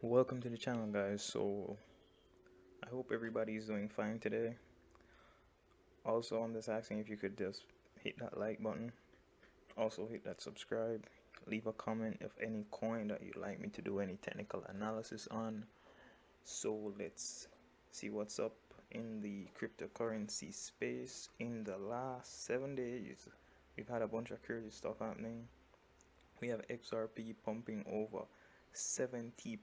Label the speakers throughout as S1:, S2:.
S1: Welcome to the channel, guys. So I hope everybody is doing fine today. Also, I'm just asking if you could just hit that like button, also hit that subscribe, leave a comment of any coin that you'd like me to do any technical analysis on. So let's see what's up in the cryptocurrency space. In the last 7 days, we've had a bunch of crazy stuff happening. We have XRP pumping over 70%.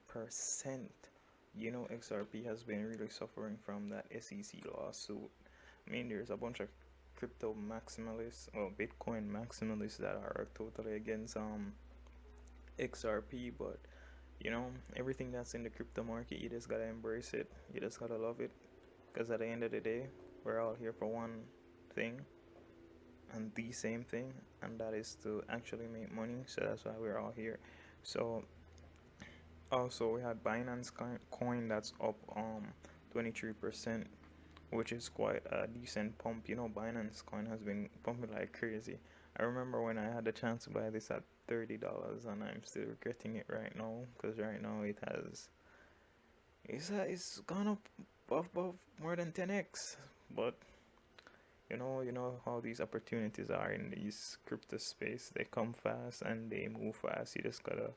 S1: You know, XRP has been really suffering from that SEC lawsuit. I mean, there's a bunch of crypto maximalists or Bitcoin maximalists that are totally against XRP, but you know, everything that's in the crypto market, you just gotta embrace it. You just gotta love it, because at the end of the day, we're all here for one thing and the same thing, and that is to actually make money. So that's why we're all here. So also we had Binance coin that's up 23%, which is quite a decent pump. You know, Binance coin has been pumping like crazy. I remember when I had the chance to buy this at $30, and I'm still regretting it right now, because right now it's gone up above more than 10x. But you know how these opportunities are in these crypto space. They come fast and they move fast. You just gotta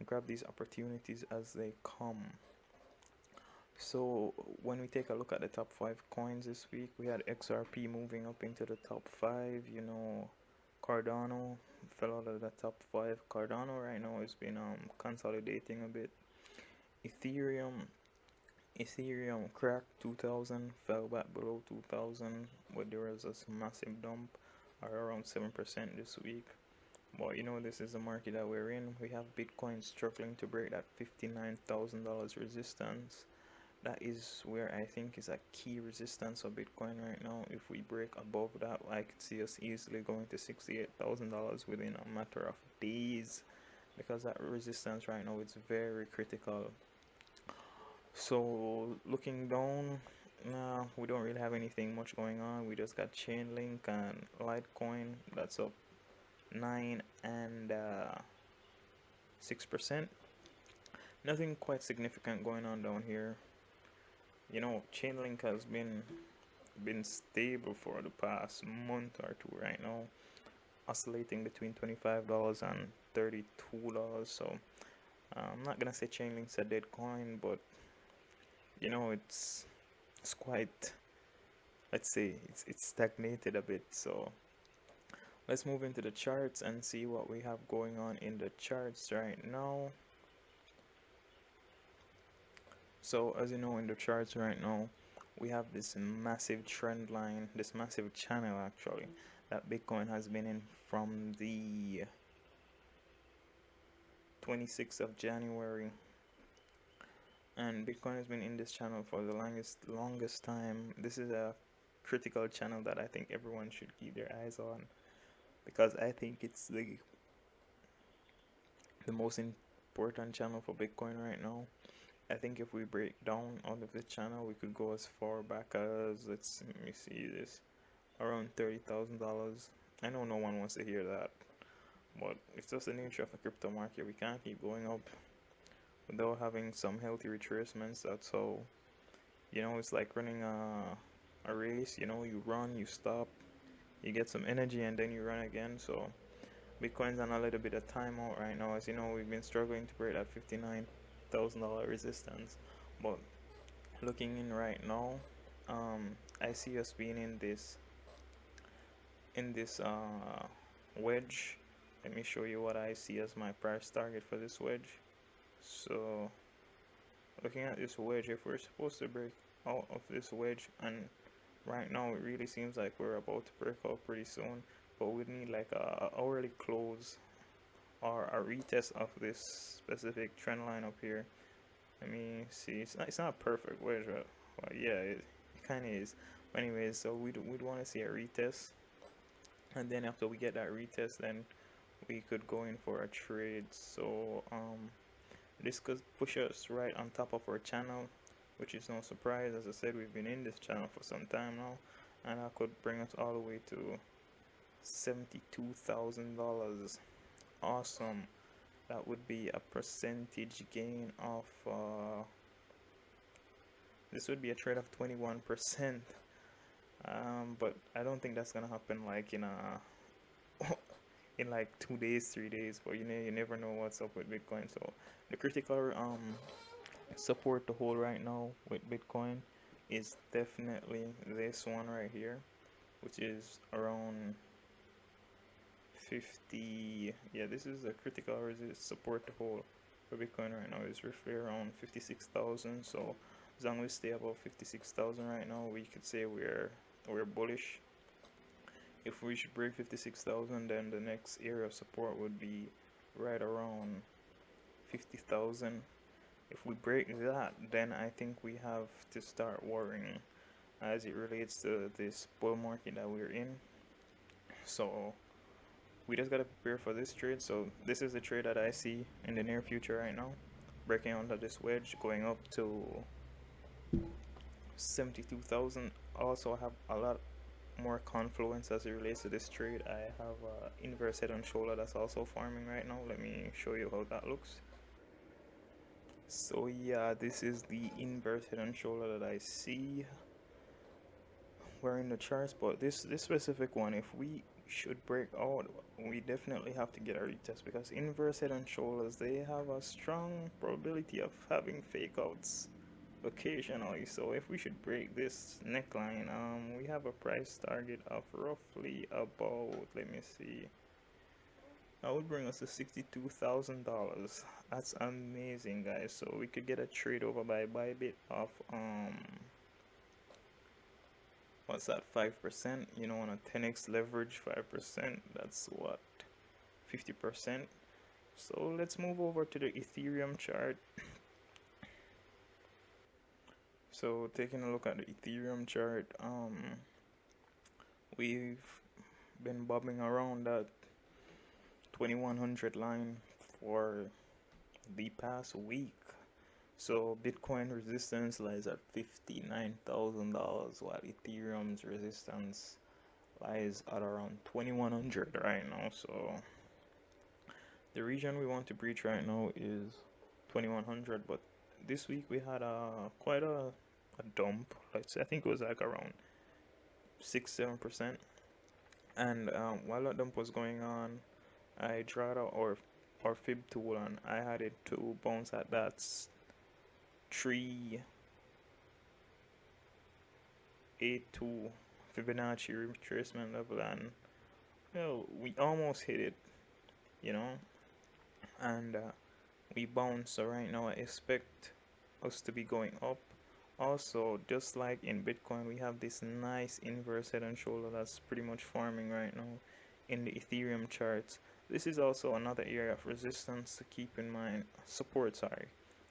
S1: grab these opportunities as they come. So when we take a look at the top 5 coins this week, we had XRP moving up into the top 5. You know, Cardano fell out of the top 5. Cardano right now has been consolidating a bit. Ethereum Ethereum cracked 2000, fell back below 2000, but there was a massive dump around 7% this week. But you know, this is the market that we're in. We have Bitcoin struggling to break that $59,000 resistance. That is where I think is a key resistance of Bitcoin right now. If we break above that, I could see us easily going to $68,000 within a matter of days, because that resistance right now is very critical. So looking down, nah, we don't really have anything much going on. We just got Chainlink and Litecoin that's up 9 and 6%. Nothing quite significant going on down here. You know, Chainlink has been stable for the past month or two right now, oscillating between $25 and $32. So I'm not gonna say Chainlink's a dead coin, but you know, it's quite, let's say it's stagnated a bit. So let's move into the charts and see what we have going on in the charts right now. So as you know, in the charts right now, we have this massive trend line, this massive channel actually, that Bitcoin has been in from the 26th of January. And Bitcoin has been in this channel for the longest time. This is a critical channel that I think everyone should keep their eyes on, because I think it's the most important channel for Bitcoin right now. I think if we break down out of the channel, we could go as far back as, let me see this, around $30,000. I know no one wants to hear that, but it's just the nature of the crypto market. We can't keep going up without having some healthy retracements. That's how, you know, it's like running a race. You know, you run, you stop, you get some energy, and then you run again. So Bitcoin's on a little bit of timeout right now. As you know, we've been struggling to break that $59,000 resistance. But looking in right now, I see us being in this wedge. Let me show you what I see as my price target for this wedge. So looking at this wedge, if we're supposed to break out of this wedge, and right now it really seems like we're about to break out pretty soon, but we need like a hourly close or a retest of this specific trend line up here. Let me see. It's not a perfect wedge, but well, yeah, it kind of is. But anyways, so we'd want to see a retest, and then after we get that retest, then we could go in for a trade. So this could push us right on top of our channel, which is no surprise. As I said, we've been in this channel for some time now, and that could bring us all the way to $72,000. Awesome. that would be a percentage gain of this would be a trade of 21%. But I don't think that's gonna happen like in a in like 2 days, 3 days. But you never know what's up with Bitcoin. So the critical support to hold right now with Bitcoin is definitely this one right here, which is around 50. Yeah, this is a critical resist support to hold for Bitcoin right now. Is roughly around 56,000. So as long as we stay above 56,000 right now, we could say we're bullish. If we should break 56,000, then the next area of support would be right around 50,000. If we break that, then I think we have to start worrying as it relates to this bull market that we're in. So we just gotta prepare for this trade. So this is the trade that I see in the near future right now, breaking under this wedge, going up to 72,000. Also have a lot more confluence as it relates to this trade. I have inverse head and shoulder that's also forming right now. Let me show you how that looks. So yeah, this is the inverse head and shoulder that I see. We're in the charts, but this specific one, if we should break out, we definitely have to get a retest, because inverse head and shoulders, they have a strong probability of having fake outs occasionally. So if we should break this neckline, we have a price target of roughly about, let me see, that would bring us to $62,000. That's amazing, guys. So we could get a trade over by Bybit of what's that, 5%? You know, on a 10x leverage, 5%, that's what, 50%. So let's move over to the Ethereum chart. So taking a look at the Ethereum chart, we've been bobbing around that 2100 line for the past week. So Bitcoin resistance lies at $59,000, while Ethereum's resistance lies at around 2100 right now. So the region we want to breach right now is 2100, but this week we had quite a dump. I think it was like around 6-7%. And while that dump was going on, I tried out our fib tool, and I had it to bounce at that 382 Fibonacci retracement level, and we almost hit it, and we bounced. So right now I expect us to be going up. Also, just like in Bitcoin, we have this nice inverse head and shoulder that's pretty much forming right now in the Ethereum charts. This is also another area of resistance to keep in mind, support, sorry,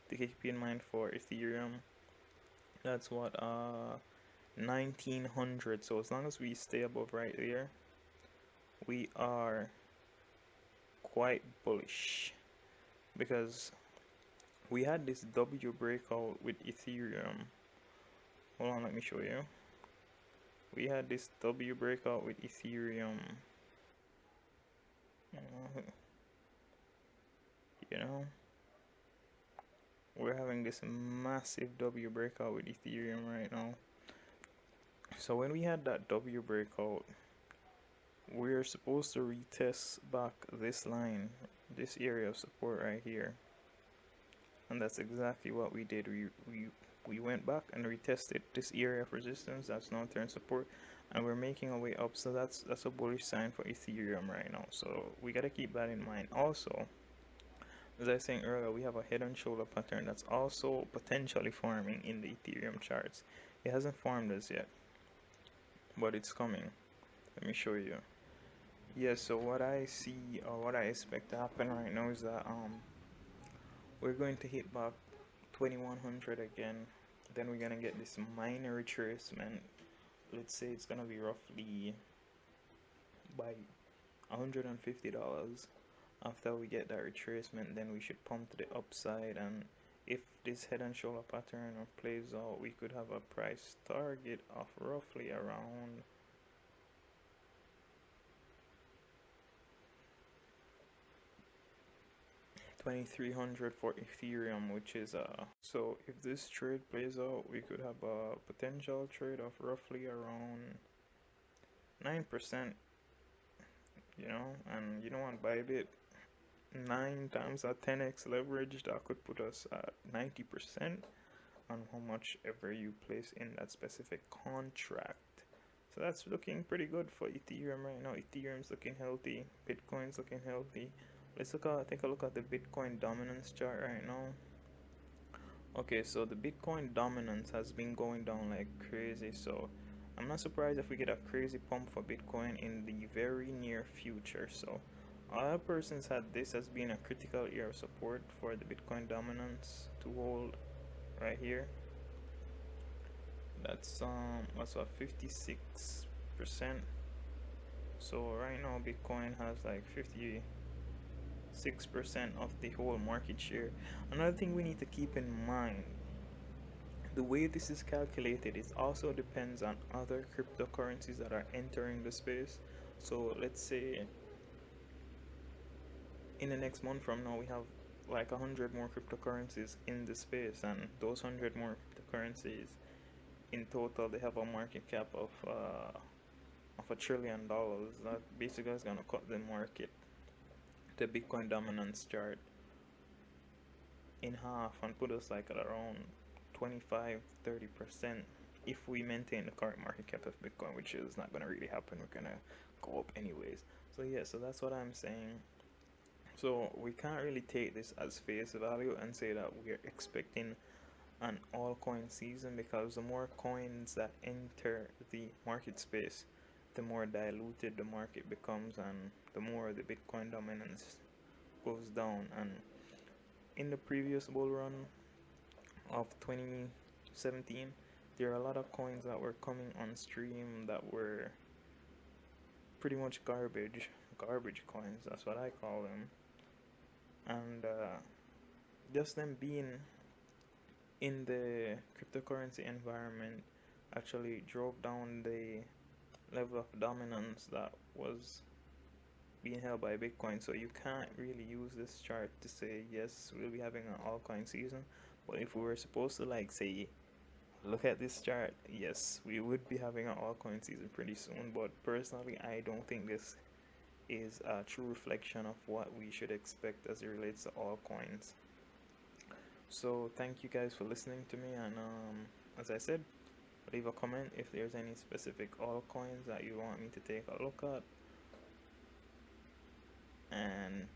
S1: to keep in mind for Ethereum. That's what 1900. So as long as we stay above right there, we are quite bullish, because we had this W breakout with Ethereum. Hold on, let me show you. We had this W breakout with Ethereum. We're having this massive W breakout with Ethereum right now. So when we had that W breakout, we're supposed to retest back this line, this area of support right here, and that's exactly what we did. We went back and retested this area of resistance that's now turned support, and we're making our way up. So that's a bullish sign for Ethereum right now. So we got to keep that in mind. Also, as I was saying earlier, we have a head and shoulder pattern that's also potentially forming in the Ethereum charts. It hasn't formed as yet, but it's coming. Let me show you. Yeah, so what I see, or what I expect to happen right now, is that we're going to hit back 2100 again. Then we're gonna get this minor retracement. Let's say it's gonna be roughly by $150. After we get that retracement, then we should pump to the upside, and if this head and shoulder pattern plays out, we could have a price target of roughly around 2300 for Ethereum, which is so if this trade plays out, we could have a potential trade of roughly around 9%, and on Bybit, 9 times a 10x leverage, that could put us at 90% on how much ever you place in that specific contract. So that's looking pretty good for Ethereum right now. Ethereum's looking healthy, Bitcoin's looking healthy. Let's take a look at the Bitcoin dominance chart right now. Okay, so the Bitcoin dominance has been going down like crazy, so I'm not surprised if we get a crazy pump for Bitcoin in the very near future. So other persons had this as being a critical area of support for the Bitcoin dominance to hold right here. That's what, 56%. So right now Bitcoin has like 56% of the whole market share. Another thing we need to keep in mind, the way this is calculated, it also depends on other cryptocurrencies that are entering the space. So let's say in the next month from now we have like 100 more cryptocurrencies in the space, and those 100 more cryptocurrencies in total, they have a market cap of $1 trillion. That basically is gonna cut the market, the Bitcoin dominance chart, in half and put us like at around 25-30% if we maintain the current market cap of Bitcoin, which is not gonna really happen. We're gonna go up anyways. So yeah, so that's what I'm saying. So we can't really take this as face value and say that we're expecting an altcoin season, because the more coins that enter the market space, the more diluted the market becomes, and the more the Bitcoin dominance goes down. And in the previous bull run of 2017, there are a lot of coins that were coming on stream that were pretty much garbage coins, that's what I call them. And just them being in the cryptocurrency environment actually drove down the level of dominance that was being held by Bitcoin. So you can't really use this chart to say yes, we'll be having an altcoin season. But if we were supposed to like say, look at this chart, yes, we would be having an altcoin season pretty soon. But personally, I don't think this is a true reflection of what we should expect as it relates to altcoins. So thank you guys for listening to me, and as I said, leave a comment if there's any specific altcoins that you want me to take a look at, and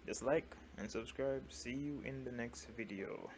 S1: just like and subscribe. See you in the next video.